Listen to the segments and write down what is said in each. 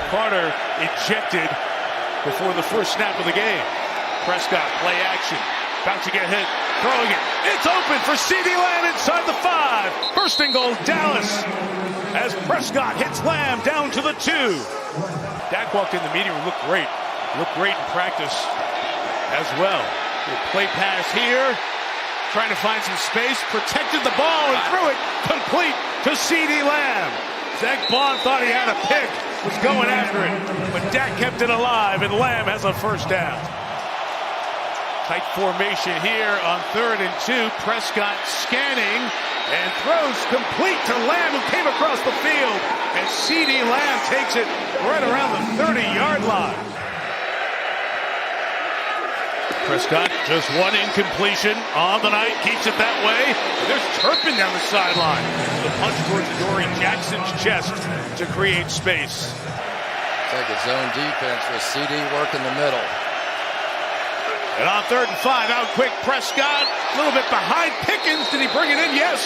Carter ejected before the first snap of the game. Prescott, play action, about to get hit, throwing it. It's open for CeeDee Lamb inside the 5. First and goal, Dallas, as Prescott hits Lamb down to the 2. Dak walked in the meeting room, looked great in practice as well. Play pass here, trying to find some space, protected the ball and threw it complete to CeeDee Lamb. Zach Bond thought he had a pick, was going after it, but Dak kept it alive, and Lamb has a first down. Tight formation here on 3rd and 2. Prescott scanning and throws complete to Lamb, who came across the field, and CeeDee Lamb takes it right around the 30-yard line. Prescott, just one incompletion on the night, keeps it that way. There's Turpin down the sideline. The punch towards Dory Jackson's chest to create space. It's like a zone defense with CD working the middle. And on 3rd and 5, out quick, Prescott, a little bit behind Pickens. Did he bring it in? Yes.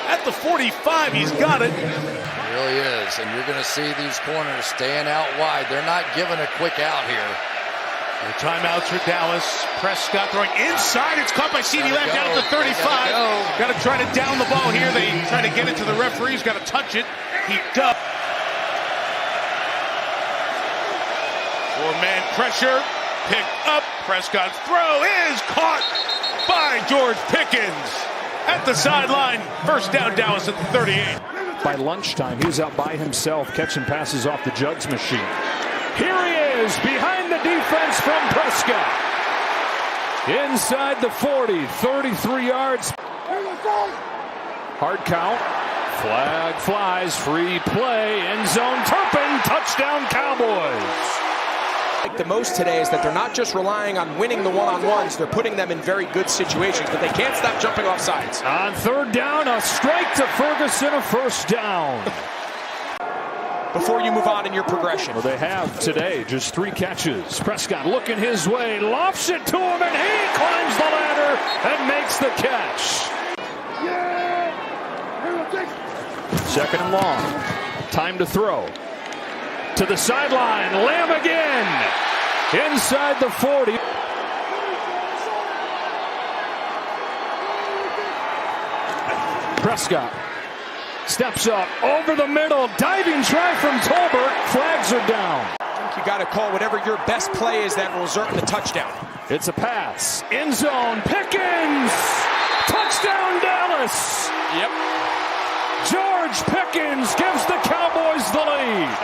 At the 45, he's got it. It really is, and you're going to see these corners staying out wide. They're not giving a quick out here. The timeouts for Dallas. Prescott throwing inside. It's caught by CeeDee Lamb down at the 35. Got to try to down the ball here. They try to get it to the referee. He's got to touch it. He does. 4-man pressure. Picked up. Prescott's throw is caught by George Pickens at the sideline. First down, Dallas at the 38. By lunchtime, he was out by himself catching passes off the jugs machine. Here he is behind the defense from Prescott. Inside the 40, 33 yards. Hard count. Flag flies. Free play. End zone. Turpin. Touchdown Cowboys. The most today is that they're not just relying on winning the one-on-ones, they're putting them in very good situations, but they can't stop jumping off sides. On 3rd down, a strike to Ferguson, a first down. Before you move on in your progression. Well, they have today just 3 catches. Prescott looking his way, lofts it to him, and he climbs the ladder and makes the catch. 2nd and long. Time to throw. To the sideline, Lamb again. Inside the 40. Prescott steps up over the middle, diving try from Tolbert. Flags are down. I think you got to call whatever your best play is that will result in a touchdown. It's a pass. End zone. Pickens. Touchdown Dallas. Yep. George Pickens gives the Cowboys the lead.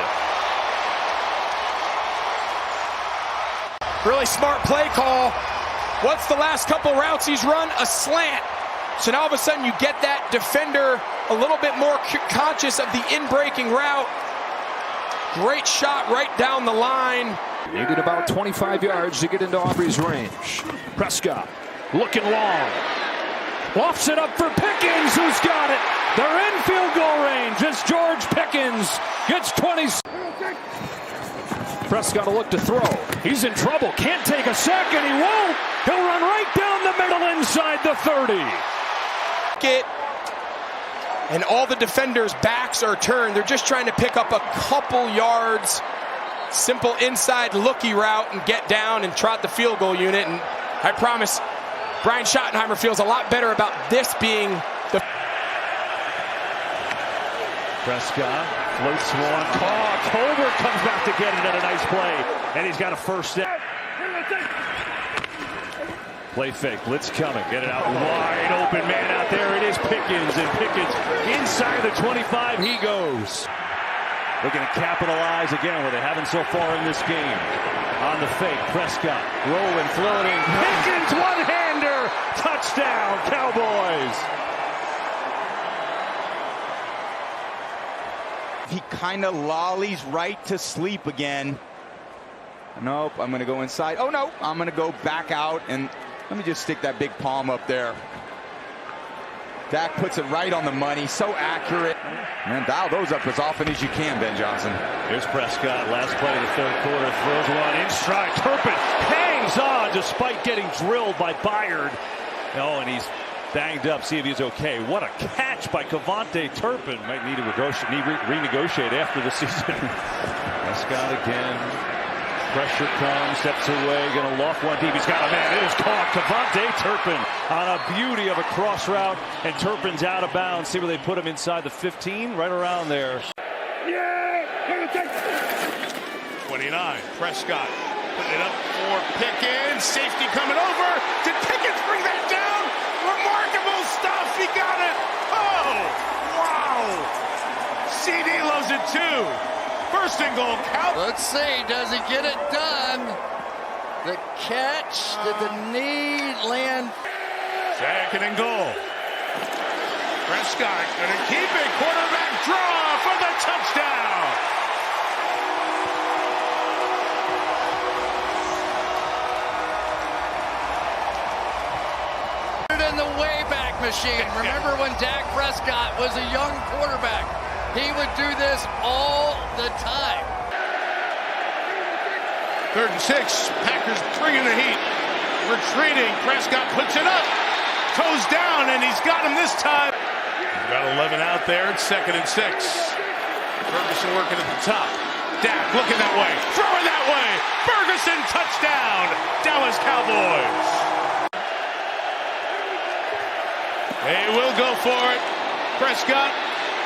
Really smart play call. What's the last couple routes he's run? A slant. So now all of a sudden you get that defender a little bit more conscious of the in-breaking route. Great shot right down the line. Needed about 25 yards to get into Aubrey's range. Prescott looking long. Lofts it up for Pickens, who's got it. They're in field goal range as George Pickens gets 20. Prescott will look to throw. He's in trouble. Can't take a sack, and he won't. He'll run right down the middle inside the 30. And all the defenders' backs are turned. They're just trying to pick up a couple yards. Simple inside looky route and get down and trot the field goal unit. And I promise Brian Schottenheimer feels a lot better about this being the... Prescott floats one. Tolbert comes back to get it at a nice play. And he's got a first down. Play fake. Blitz coming. Get it out wide open. Man out there. It is Pickens. And Pickens inside the 25. He goes. Looking to capitalize again where they haven't so far in this game. On the fake. Prescott rolling, floating. Pickens one-hander. Touchdown Cowboys. He kind of lollies right to sleep again. Nope, I'm going to go inside. Oh, no, I'm going to go back out, and let me just stick that big palm up there. Dak puts it right on the money, so accurate. And dial those up as often as you can, Ben Johnson. Here's Prescott, last play of the 3rd quarter, throws one in stride. Turpin hangs on despite getting drilled by Byard. Oh, and he's banged up. See if he's okay. What a catch by Cavante Turpin. Might need to renegotiate after the season. Prescott again. Pressure comes, steps away, going to loft one deep. He's got a man. It is caught. Devontae Turpin on a beauty of a cross route, and Turpin's out of bounds. See where they put him inside the 15, right around there. 29. Prescott putting it up for Pickens. Safety coming over. Did Pickens bring that down? Remarkable stuff. He got it. Oh, wow. CD loves it too. First and goal. Let's see, does he get it done? The catch, did the knee land? Second and goal. Prescott going to keep it. Quarterback draw for the touchdown. In the Wayback Machine. Remember when Dak Prescott was a young quarterback? He would do this all the time. 3rd and 6. Packers bringing the heat. Retreating. Prescott puts it up. Toes down, and he's got him this time. He's got 11 out there. It's 2nd and 6. Ferguson working at the top. Dak looking that way. Throwing that way. Ferguson touchdown. Dallas Cowboys. They will go for it. Prescott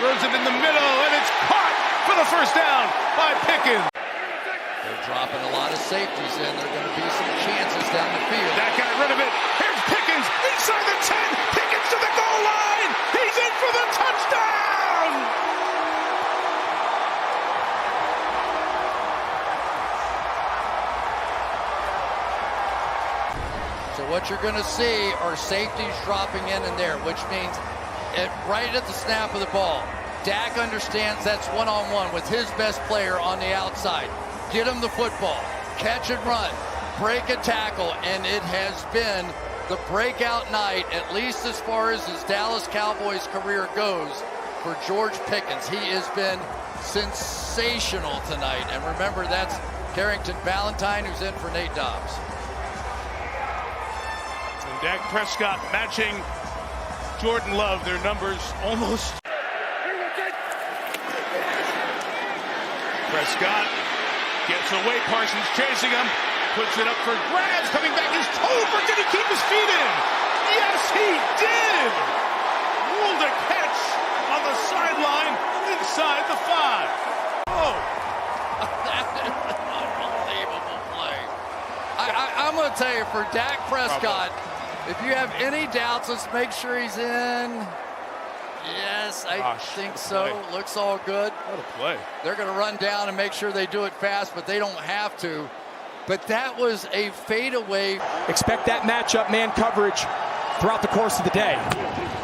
throws it in the middle, and it's caught for the first down by Pickens. They're dropping a lot of safeties in. There are going to be some chances down the field. That got rid of it. Here's Pickens inside the 10. Pickens to the goal line. He's in for the touchdown. So what you're going to see are safeties dropping in there, which means right at the snap of the ball, Dak understands that's one-on-one with his best player on the outside. Get him the football, catch and run, break a tackle, and it has been the breakout night, at least as far as his Dallas Cowboys career goes, for George Pickens. He has been sensational tonight. And remember, that's Carrington Valentine, who's in for Nate Dobbs. And Dak Prescott matching Jordan Love. Their numbers almost. Prescott gets away. Parsons chasing him. Puts it up for grabs. Coming back is Tolbert. Did he keep his feet in? Yes, he did. Ruled a catch on the sideline inside the 5. Oh. That is an unbelievable play. I'm going to tell you, for Dak Prescott, if you have any doubts, let's make sure he's in. Yes, I think so. Play. Looks all good. What a play. They're going to run down and make sure they do it fast, but they don't have to. But that was a fadeaway. Expect that matchup, man coverage, throughout the course of the day.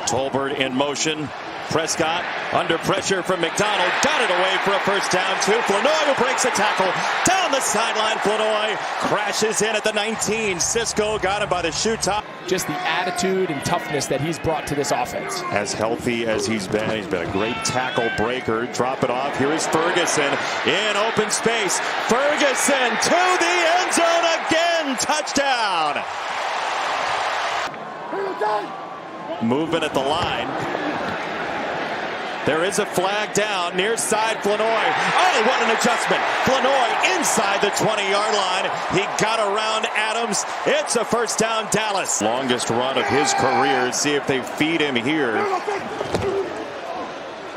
Tolbert in motion. Prescott under pressure from McDonald. Got it away for a first down to Flanoy, who breaks a tackle. Down the sideline, Flanoy crashes in at the 19. Cisco got him by the shoe top. Just the attitude and toughness that he's brought to this offense. As healthy as he's been a great tackle breaker. Drop it off. Here is Ferguson in open space. Ferguson to the end zone again. Touchdown. Movement at the line. There is a flag down near side Flanoy. Oh, what an adjustment. Flanoy inside the 20-yard line. He got around Adams. It's a first down, Dallas. Longest run of his career. See if they feed him here.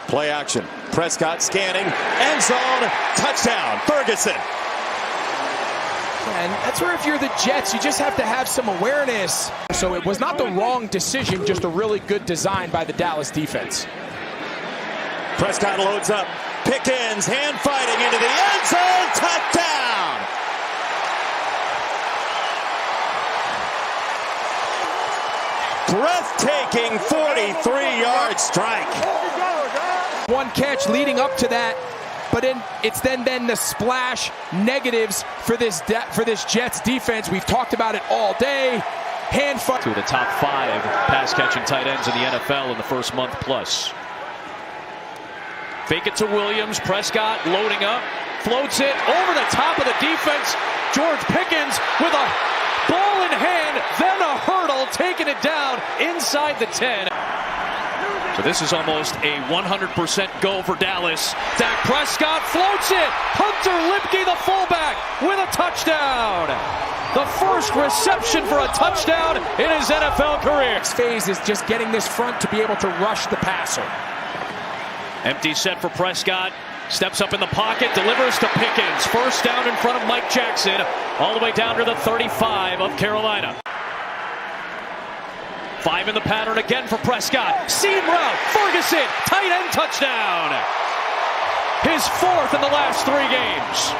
Play action. Prescott scanning. End zone. Touchdown. Ferguson. And that's where, if you're the Jets, you just have to have some awareness. So it was not the wrong decision, just a really good design by the Dallas defense. Prescott loads up. Pickens hand fighting into the end zone. Touchdown. Breathtaking 43-yard strike. One catch leading up to that, but it's then been the splash negatives for this Jets defense. We've talked about it all day. Hand fight. Two of the top 5 pass-catching tight ends in the NFL in the first month plus. Fake it to Williams. Prescott loading up. Floats it over the top of the defense. George Pickens with a ball in hand. Then a hurdle. Taking it down inside the 10. So this is almost a 100% go for Dallas. Dak Prescott floats it. Hunter Lipke, the fullback, with a touchdown. The first reception for a touchdown in his NFL career. Next phase is just getting this front to be able to rush the passer. Empty set for Prescott. Steps up in the pocket, delivers to Pickens. First down in front of Mike Jackson, all the way down to the 35 of Carolina. 5 in the pattern again for Prescott. Seam route, Ferguson, tight end touchdown. His 4th in the last 3 games.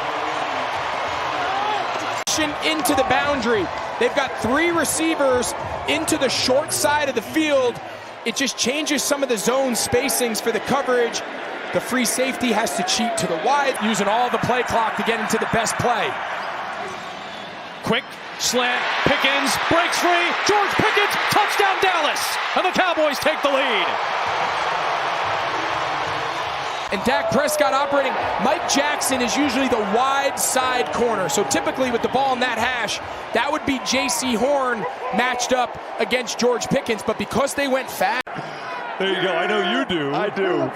Into the boundary. They've got 3 receivers into the short side of the field. It just changes some of the zone spacings for the coverage. The free safety has to cheat to the wide, using all the play clock to get into the best play. Quick slant, Pickens breaks free. George Pickens, touchdown Dallas, and the Cowboys take the lead. And Dak Prescott operating. Mike Jackson is usually the wide side corner. So typically with the ball in that hash, that would be J.C. Horn matched up against George Pickens. But because they went fast. There you go. I know you do. I do.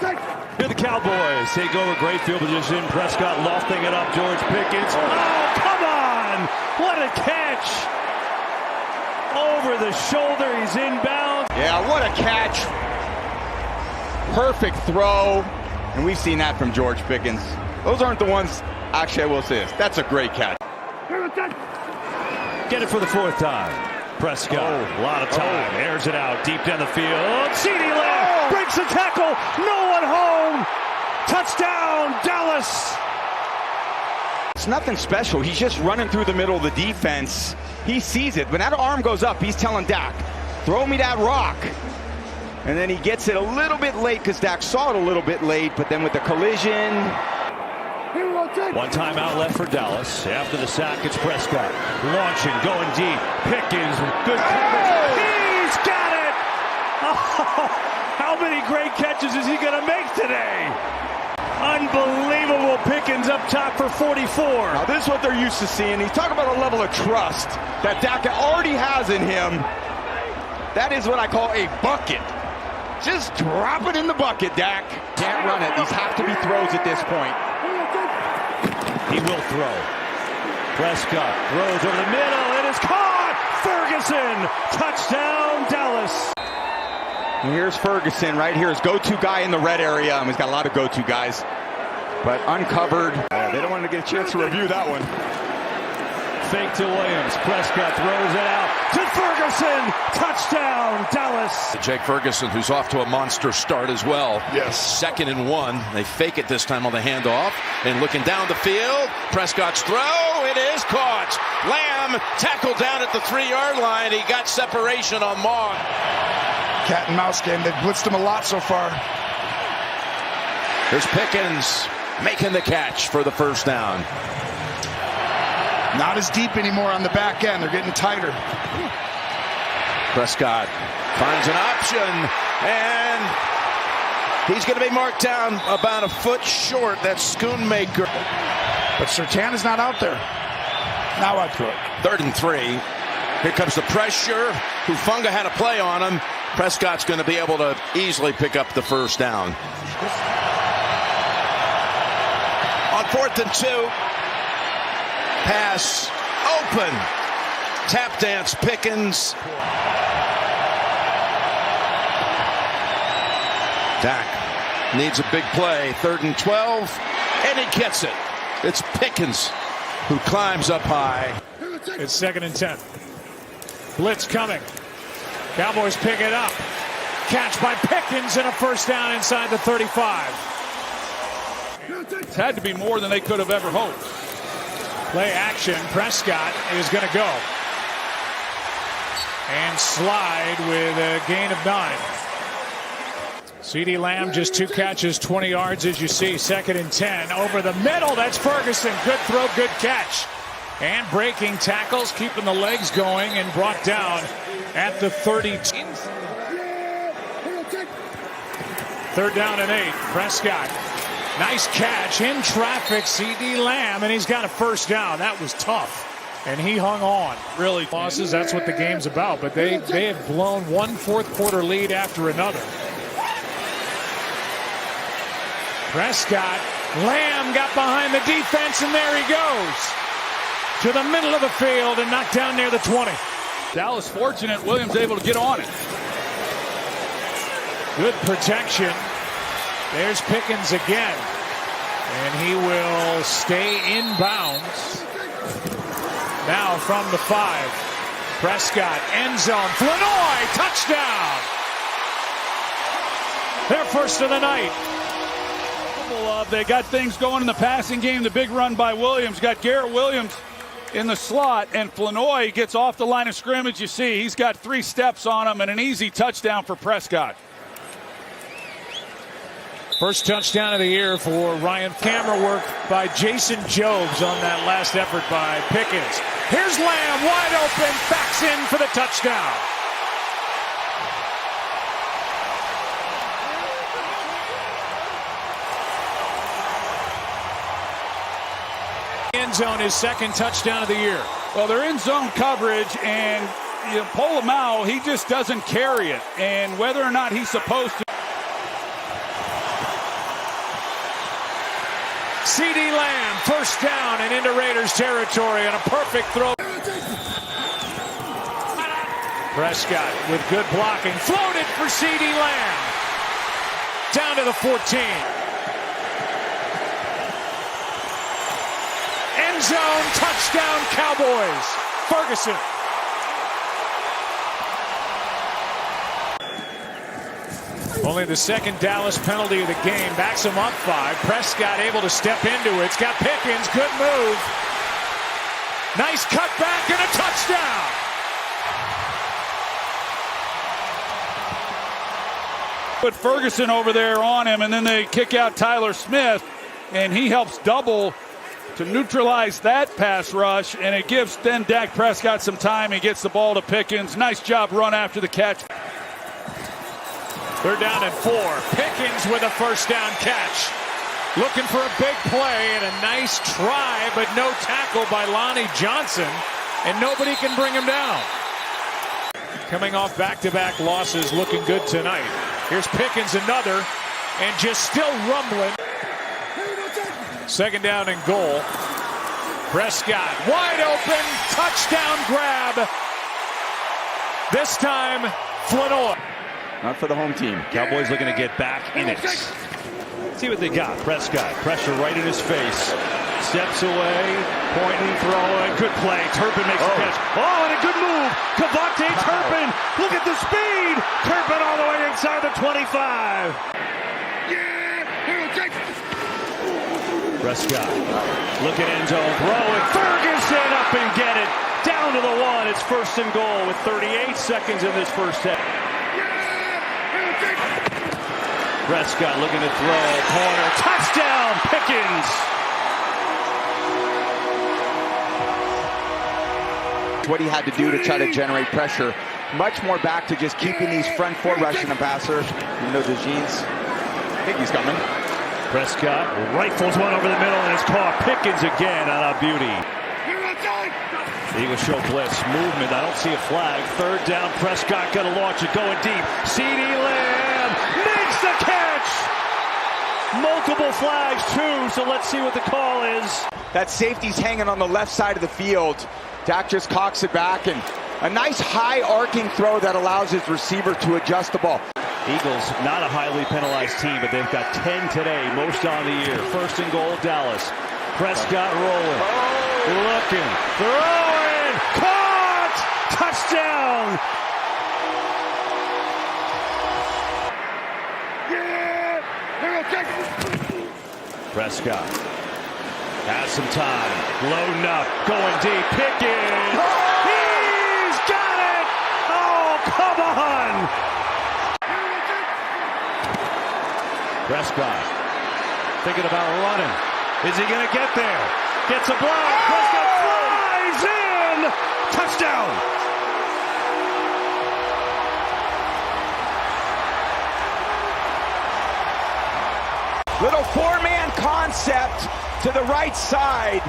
Here the Cowboys take over, great field position. Prescott lofting it up. George Pickens. Oh, come on! What a catch! Over the shoulder. He's inbound. Yeah, what a catch. Perfect throw. And we've seen that from George Pickens. Those aren't the ones. Actually, I will say this. That's a great catch. Get it for the 4th time. Prescott, a lot of time, airs it out deep down the field. CeeDee Lamb breaks the tackle. No one home. Touchdown, Dallas. It's nothing special. He's just running through the middle of the defense. He sees it. When that arm goes up, he's telling Dak, throw me that rock. And then he gets it a little bit late because Dak saw it a little bit late, but then with the collision. 1 timeout left for Dallas. After the sack, it's Prescott. Launching, going deep. Pickens with good coverage. He's got it! Oh, how many great catches is he going to make today? Unbelievable. Pickens up top for 44. Now this is what they're used to seeing. He's talking about a level of trust that Dak already has in him. That is what I call a bucket. Just drop it in the bucket, Dak. Can't run it. These have to be throws at this point. He will throw. Prescott throws over the middle. It is caught. Ferguson. Touchdown, Dallas. And here's Ferguson right here. His go-to guy in the red area. He's got a lot of go-to guys. But uncovered. They don't want to get a chance to review that one. Fake to Williams. Prescott throws it out to Ferguson. Touchdown, Dallas. Jake Ferguson, who's off to a monster start as well. Yes. 2nd and 1. They fake it this time on the handoff. And looking down the field, Prescott's throw. It is caught. Lamb tackled down at the 3-yard line. He got separation on Maughan. Cat and mouse game. They've blitzed him a lot so far. Here's Pickens making the catch for the 1st down. Not as deep anymore on the back end. They're getting tighter. Prescott finds an option, and he's going to be marked down about a foot short. That's Schoonmaker. But Surtain is not out there. Now I throw it. 3rd and 3. Here comes the pressure. Hufanga had a play on him. Prescott's going to be able to easily pick up the 1st down. On 4th and 2. Pass open. Tap dance Pickens. Dak needs a big play. 3rd and 12. And he gets it. It's Pickens who climbs up high. It's 2nd and 10. Blitz coming. Cowboys pick it up. Catch by Pickens and a 1st down inside the 35. It's had to be more than they could have ever hoped. Play action. Prescott is going to go. And slide with a gain of 9. CeeDee Lamb just 2 catches, 20 yards as you see. 2nd and 10. Over the middle. That's Ferguson. Good throw, good catch. And breaking tackles, keeping the legs going, and brought down at the 32. 3rd down and 8. Prescott. Nice catch in traffic. CeeDee Lamb, and he's got a 1st down. That was tough. And he hung on. Really, losses, that's what the game's about. But they have blown one 4th quarter lead after another. Prescott, Lamb got behind the defense, and there he goes to the middle of the field and knocked down near the 20. Dallas fortunate. Williams able to get on it. Good protection. There's Pickens again, and he will stay in bounds. Now from the 5, Prescott, end zone, Flanoy, touchdown! Their first of the night. They got things going in the passing game. The big run by Williams. Got Garrett Williams in the slot, and Flanoy gets off the line of scrimmage. You see, he's got 3 steps on him and an easy touchdown for Prescott. First touchdown of the year for Ryan. Camera work by Jason Jobs on that last effort by Pickens. Here's Lamb, wide open, backs in for the touchdown. End zone, his second touchdown of the year. Well, they're in zone coverage, and you pull him out, he just doesn't carry it. And whether or not he's supposed to. CeeDee Lamb, first down and into Raiders territory, and a perfect throw. Prescott with good blocking, floated for CeeDee Lamb. Down to the 14. End zone, touchdown Cowboys. Ferguson. Only the second Dallas penalty of the game. Backs him up 5. Prescott able to step into it. It's got Pickens. Good move. Nice cutback and a touchdown. Put Ferguson over there on him, and then they kick out Tyler Smith, and he helps double to neutralize that pass rush, and it gives then Dak Prescott some time. He gets the ball to Pickens. Nice job run after the catch. They're down at 4. Pickens with a first down catch. Looking for a big play and a nice try, but no tackle by Lonnie Johnson, and nobody can bring him down. Coming off back-to-back losses, looking good tonight. Here's Pickens, another, and just still rumbling. Second down and goal. Prescott wide open, touchdown grab. This time, Flanoy. Not for the home team. Cowboys looking to get back in it. See what they got. Prescott, pressure right in his face. Steps away, pointing, throwing. Good play. Turpin makes the catch. Oh, and a good move. Cavante Turpin. Look at the speed. Turpin all the way inside the 25. Prescott, look at end zone, throw it. Ferguson up and get it. Down to the 1. It's first and goal with 38 seconds in this first half. Prescott looking to throw, corner, touchdown, Pickens. What he had to do to try to generate pressure. Much more back to just keeping these front 4 rushing the passer. You know, Dejean's, I think he's coming. Prescott rifles one over the middle, and it's caught. Pickens again on a beauty. Eagles show blitz, movement. I don't see a flag. Third down, Prescott got to launch it, going deep. CeeDee Lamb makes the catch. Multiple flags too, so let's see what the call is. That safety's hanging on the left side of the field. Dak just cocks it back, and a nice high arcing throw that allows his receiver to adjust the ball. Eagles not a highly penalized team, but they've got 10 today, most on the year. First and goal, Dallas. Prescott rolling, looking, throwing, caught, touchdown. Prescott has some time, loading up, going deep, Pickens. He's got it. Oh, come on. Prescott thinking about running. Is he going to get there? Gets a block. Prescott flies in. Touchdown. Little 4-man concept to the right side.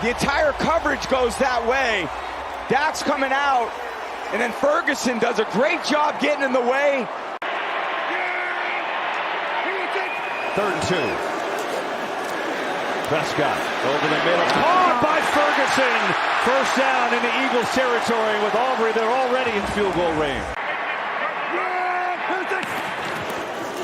The entire coverage goes that way. Dak's coming out, and then Ferguson does a great job getting in the way. Third and 2. Prescott over the middle. Caught by Ferguson. First down in the Eagles territory with Aubrey. They're already in field goal range.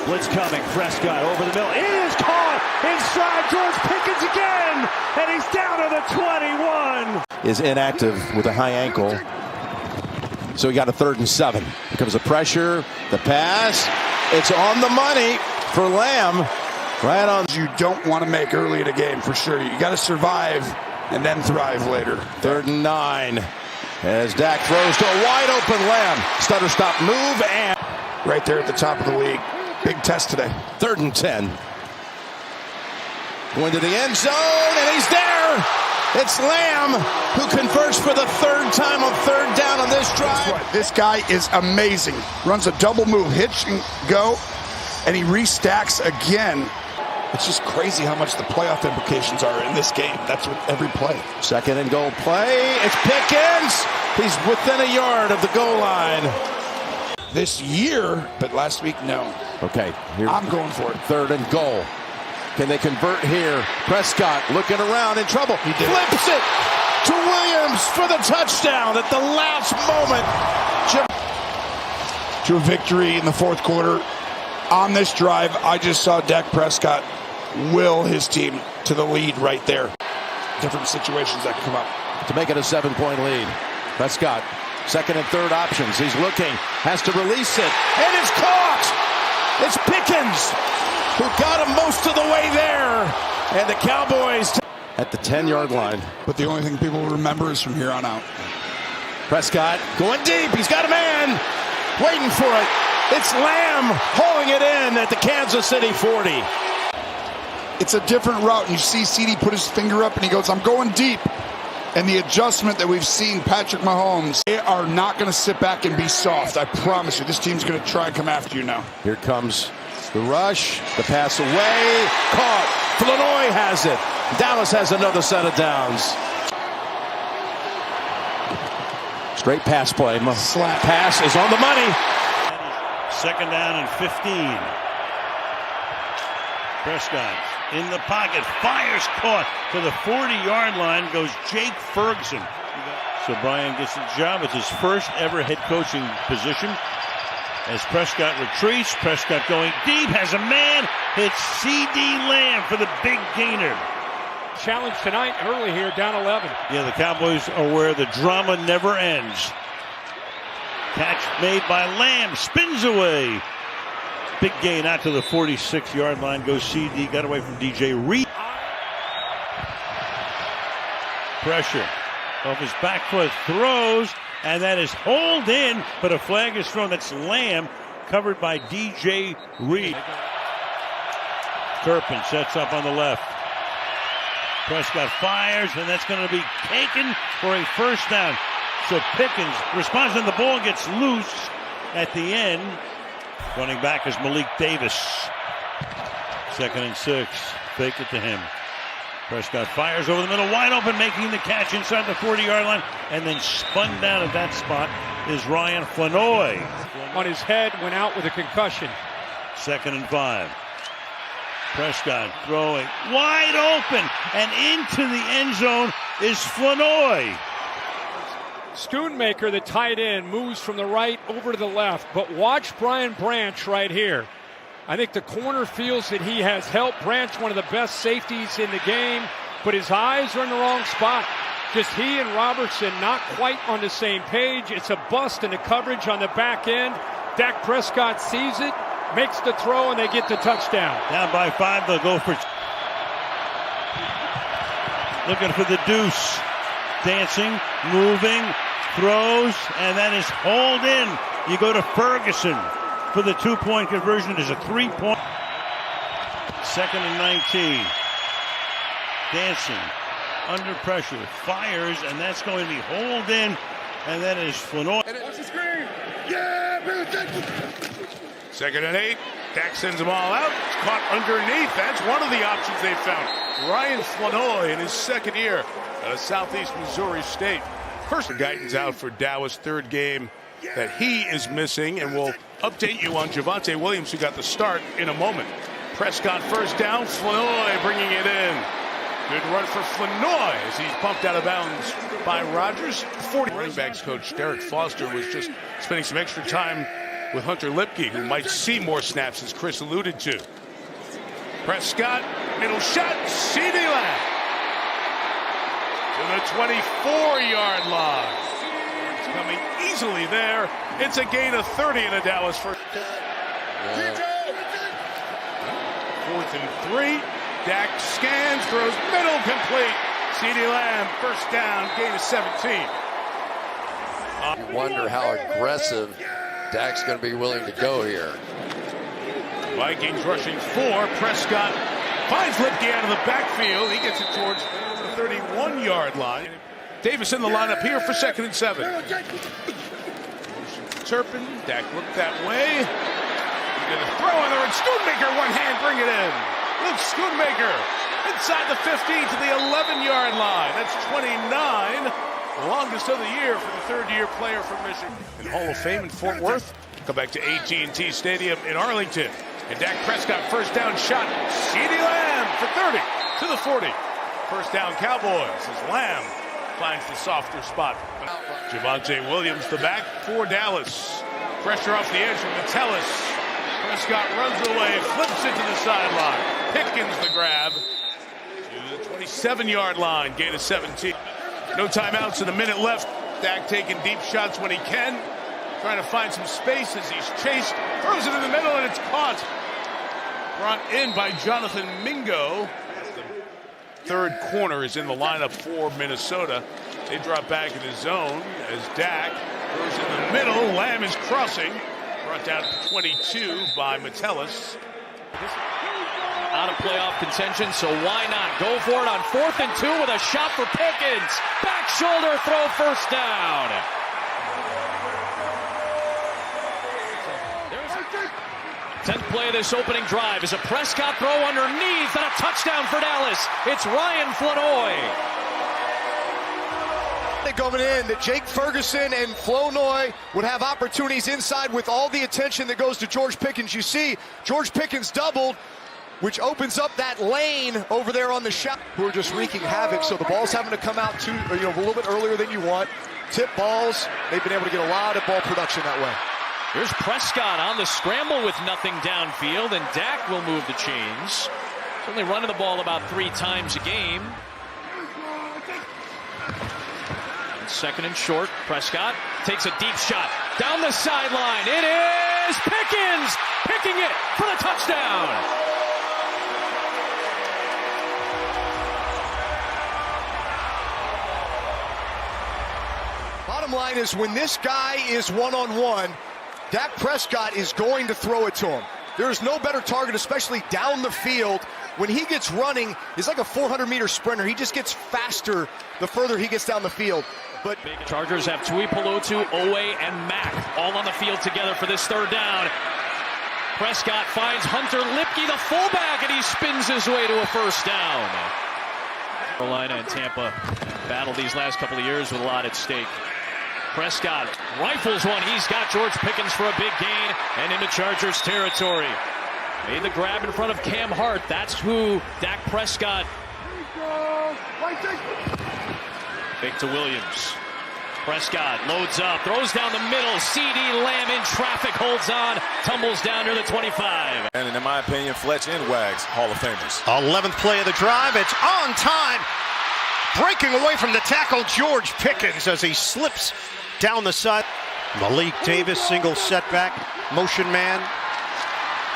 Blitz coming. Prescott over the middle. It is caught inside. George Pickens again. And he's down to the 21. Is inactive with a high ankle. So he got a 3rd and 7. Here comes the pressure. The pass. It's on the money for Lamb. Right on. You don't want to make early in a game for sure. You got to survive and then thrive later. 3rd and 9. As Dak throws to a wide open Lamb. Stutter stop move and Right there at the top of the league. Big test today. 3rd and 10. Going to the end zone, and he's there. It's Lamb who converts for the 3rd time on 3rd down on this drive. Right. This guy is amazing. Runs a double move, hitch and go, and he restacks again. It's just crazy how much the playoff implications are in this game. That's with every play. 2nd and goal play. It's Pickens. He's within a yard of the goal line. This year, but last week, no. Okay, here, I'm going for it. 3rd and goal. Can they convert here? Prescott looking around in trouble. He did. Flips it to Williams for the touchdown at the last moment. To a victory in the 4th quarter. On this drive, I just saw Dak Prescott will his team to the lead right there. Different situations that can come up. To make it a 7-point lead. Prescott, 2nd and 3rd options. He's looking, has to release it, and it's caught! It's Pickens who got him most of the way there. And the Cowboys at the 10-yard line. But the only thing people will remember is from here on out. Prescott going deep. He's got a man waiting for it. It's Lamb hauling it in at the Kansas City 40. It's a different route, and you see CD put his finger up, and he goes, I'm going deep. And the adjustment that we've seen Patrick Mahomes, they are not going to sit back and be soft. I promise you, this team's going to try and come after you now. Here comes the rush, the pass away, caught. Flournoy has it. Dallas has another set of downs. Straight pass play. Slap. Pass is on the money. 2nd down and 15. Prescott in the pocket, fires, caught to the 40-yard line, goes Jake Ferguson. So Brian gets the job. It's his first ever head coaching position. As Prescott retreats, Prescott going deep, has a man, hits C.D. Lamb for the big gainer. Challenge tonight, early here, down 11. Yeah, the Cowboys are where the drama never ends. Catch made by Lamb, spins away. Big gain out to the 46-yard line, goes C.D., got away from DJ Reed. Pressure off his back foot, throws, and that is hauled in, but a flag is thrown. That's Lamb, covered by DJ Reed. Turpin sets up on the left. Prescott fires, and that's going to be taken for a 1st down. So Pickens responds, and the ball gets loose at the end. Running back is Malik Davis. 2nd and 6. Fake it to him. Prescott fires over the middle, wide open, making the catch inside the 40-yard line, and then spun down at that spot is Ryan Flournoy. On his head, went out with a concussion. 2nd and 5. Prescott throwing wide open, and into the end zone is Flournoy. Schoonmaker, the tight end, moves from the right over to the left. But watch Brian Branch right here. I think the corner feels that he has helped. Branch, one of the best safeties in the game, but his eyes are in the wrong spot. Just he and Robertson not quite on the same page. It's a bust in the coverage on the back end. Dak Prescott sees it, makes the throw, and they get the touchdown. Down by 5, they'll go for... Looking for the deuce. Dancing, moving, throws, and that is hauled in. You go to Ferguson for the 2-point conversion. It is a 3-point. 2nd and 19. Dancing, under pressure, fires, and that's going to be hauled in, and that is Flournoy. Watch the screen. Yeah, 2nd and 8. Dak sends them all out. It's caught underneath. That's one of the options they found. Ryan Flournoy in his 2nd year at Southeast Missouri State. First guidance out for Dallas, 3rd game that he is missing, and we'll update you on Javonte Williams, who got the start, in a moment. Prescott 1st down, Flournoy bringing it in. Good run for Flanoy as he's bumped out of bounds by Rodgers. 40 running backs coach Derek Foster was just spending some extra time with Hunter Lipke, who might see more snaps, as Chris alluded to. Prescott, middle shot, CeeDee Lamb to the 24-yard line. It's coming easily there. It's a gain of 30 in the Dallas first. 4th and 3. Dak scans, throws middle, complete. CeeDee Lamb, first down, gain of 17. You wonder how aggressive Dak's going to be willing to go here. Vikings rushing 4. Prescott finds Lipke out of the backfield. He gets it towards the 31-yard line. Davis in the lineup here for 2nd and 7. Turpin, Dak looked that way. He's going to throw in there, and Schoonmaker, one hand, bring it in. Luke Schoonmaker inside the 15 to the 11-yard line. That's 29. The longest of the year for the third-year player from Michigan. In Hall of Fame in Fort Worth. Come back to AT&T Stadium in Arlington. And Dak Prescott, first down shot. CeeDee Lamb for 30 to the 40. First down Cowboys as Lamb finds the softer spot. Javonte Williams, the back for Dallas. Pressure off the edge from Metellus. Prescott runs away, flips it to the sideline. Pickens the grab to the 27-yard line, gain of 17. No timeouts and a minute left. Dak taking deep shots when he can. Trying to find some space as he's chased. Throws it in the middle and it's caught. Brought in by Jonathan Mingo. The third corner is in the lineup for Minnesota. They drop back in the zone as Dak throws in the middle. Lamb is crossing. Brought down to 22 by Metellus. Out of playoff contention, so why not go for it on 4th and 2 with a shot for Pickens. Back shoulder throw, first down. 10th play of this opening drive is a Prescott throw underneath and a touchdown for Dallas. It's Ryan Flanoy. Going in that Jake Ferguson and Flournoy would have opportunities inside with all the attention that goes to George Pickens. You see George Pickens doubled, which opens up that lane over there on the shot. Who are just wreaking havoc. So the ball's having to come out a little bit earlier than you want. Tip balls. They've been able to get a lot of ball production that way. Here's Prescott on the scramble with nothing downfield, and Dak will move the chains. He's only running the ball about 3 times a game. 2nd and short. Prescott takes a deep shot down the sideline. It is Pickens picking it for the touchdown. Bottom line is when this guy is one-on-one, Dak Prescott is going to throw it to him. There is no better target, especially down the field. When he gets running, he's like a 400-meter sprinter. He just gets faster the further he gets down the field. But Chargers have Tui Pelotu, Owe, and Mack all on the field together for this 3rd down. Prescott finds Hunter Lipke, the fullback, and he spins his way to a first down. Carolina and Tampa battled these last couple of years with a lot at stake. Prescott rifles one. He's got George Pickens for a big gain and into Chargers territory. Made the grab in front of Cam Hart. That's who Dak Prescott. Fake to Williams. Prescott loads up, throws down the middle. CeeDee Lamb in traffic, holds on, tumbles down to the 25. And in my opinion, Fletch and Wags, Hall of Famers. 11th play of the drive. It's on time. Breaking away from the tackle, George Pickens as he slips down the side. Malik Davis, single setback, motion man.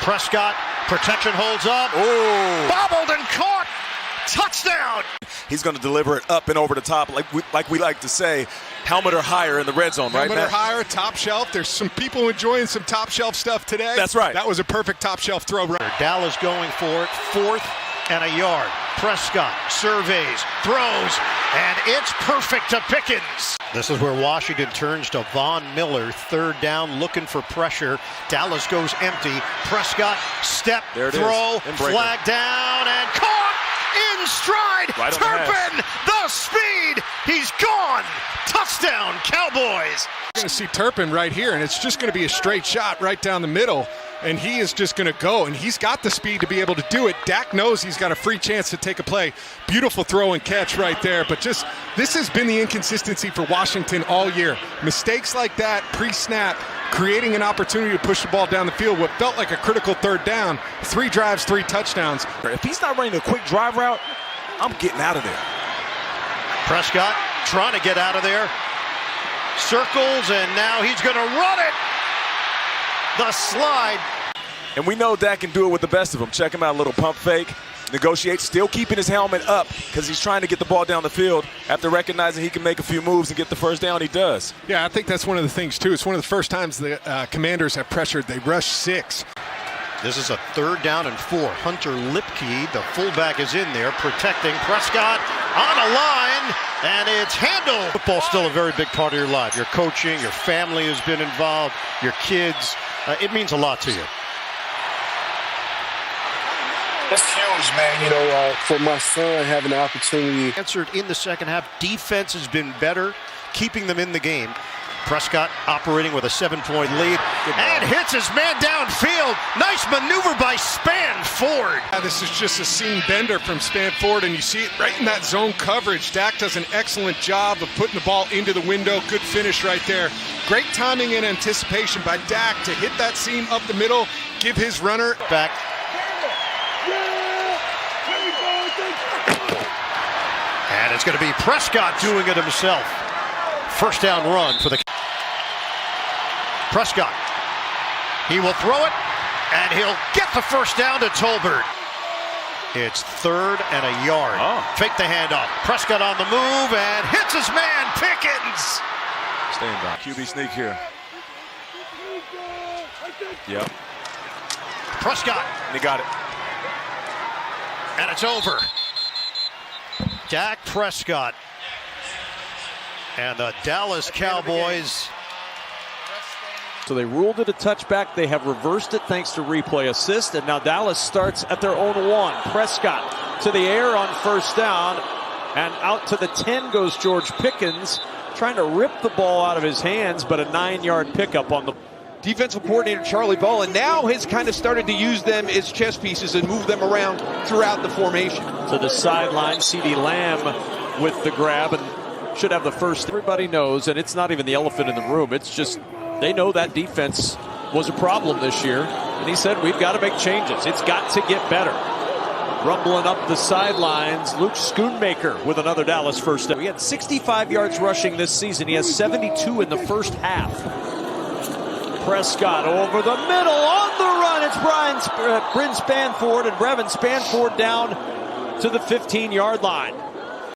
Prescott, protection holds up. Oh, Bobbled and caught. Touchdown. He's going to deliver it up and over the top, like we like to say, helmet or higher in the red zone, right? Helmet or higher, top shelf. There's some people enjoying some top shelf stuff today. That's right. That was a perfect top shelf throw. Dallas going for it, 4th and a yard. Prescott surveys, throws, and it's perfect to Pickens. This is where Washington turns to Von Miller, 3rd down, looking for pressure. Dallas goes empty. Prescott, step, throw, flag down, and caught in stride. Right Turpin, the speed, he's gone. Touchdown, Cowboys. Going to see Turpin right here, and it's just going to be a straight shot right down the middle, and he is just going to go, and he's got the speed to be able to do it. Dak knows he's got a free chance to take a play. Beautiful throw and catch right there, but just this has been the inconsistency for Washington all year. Mistakes like that pre-snap, creating an opportunity to push the ball down the field, what felt like a critical third down, 3 drives, 3 touchdowns. If he's not running a quick drive route, I'm getting out of there. Prescott trying to get out of there. Circles, and now he's going to run it. The slide. And we know Dak can do it with the best of them. Check him out, a little pump fake. Negotiate, still keeping his helmet up because he's trying to get the ball down the field. After recognizing he can make a few moves and get the first down, he does. Yeah, I think that's one of the things, too. It's one of the first times the Commanders have pressured. They rushed 6. This is a 3rd down and 4. Hunter Lipke, the fullback, is in there protecting Prescott on a line, and it's handled. Football's still a very big part of your life. Your coaching, your family has been involved, your kids. It means a lot to you. That's huge, man. You know, for my son having the opportunity. Answered in the second half. Defense has been better, keeping them in the game. Prescott operating with a 7-point lead and hits his man downfield. Nice maneuver by Spanford. Yeah, this is just a seam bender from Spanford, and you see it right in that zone coverage. Dak does an excellent job of putting the ball into the window. Good finish right there. Great timing and anticipation by Dak to hit that seam up the middle, give his runner back. And it's going to be Prescott doing it himself. First down run for the Prescott. He will throw it, and he'll get the first down to Tolbert. It's 3rd and a yard. Fake the handoff. Prescott on the move and hits his man, Pickens. Staying back. QB sneak here. Yep. Prescott. And he got it. And it's over. Dak Prescott. And the Dallas Cowboys. So they ruled it a touchback. They have reversed it thanks to replay assist. And now Dallas starts at their own 1. Prescott to the air on first down. And out to the 10 goes George Pickens, trying to rip the ball out of his hands, but a 9-yard pickup on the defensive coordinator Charlie Ball, now has kind of started to use them as chess pieces and move them around throughout the formation. To the sideline, CeeDee Lamb with the grab and should have the first. Everybody knows, and it's not even the elephant in the room. It's just they know that defense was a problem this year. And he said, we've got to make changes. It's got to get better. Rumbling up the sidelines, Luke Schoonmaker with another Dallas first down. He had 65 yards rushing this season. He has 72 in the first half. Prescott over the middle on the run. It's Bryn Spanford, and Brevin Spanford down to the 15-yard line.